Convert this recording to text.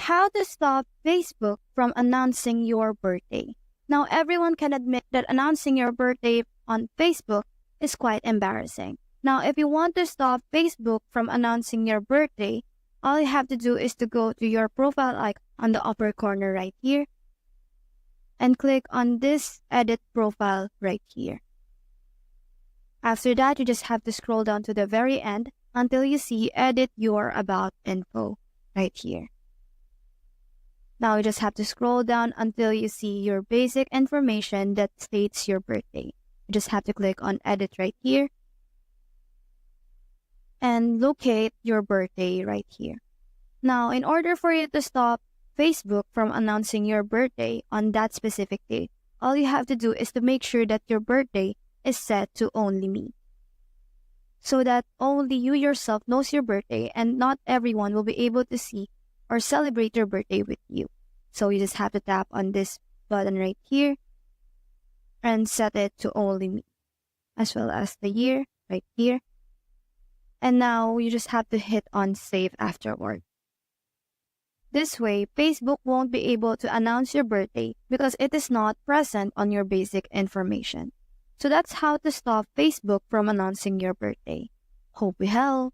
How to stop Facebook from announcing your birthday. Now, everyone can admit that announcing your birthday on Facebook is quite embarrassing. Now, if you want to stop Facebook from announcing your birthday, all you have to do is to go to your profile icon on the upper corner right here and click on this edit profile right here. After that, you just have to scroll down to the very end until you see edit your about info right here. Now you just have to scroll down until you see your basic information that states your birthday. You just have to click on edit right here and locate your birthday right here. Now, in order for you to stop Facebook from announcing your birthday on that specific date, all you have to do is to make sure that your birthday is set to only me, so that only you yourself knows your birthday and not everyone will be able to see or celebrate your birthday with you. So you just have to tap on this button right here and set it to only me, as well as the year right here. And now you just have to hit on save afterward. This way, Facebook won't be able to announce your birthday because it is not present on your basic information. So that's how to stop Facebook from announcing your birthday. Hope we help.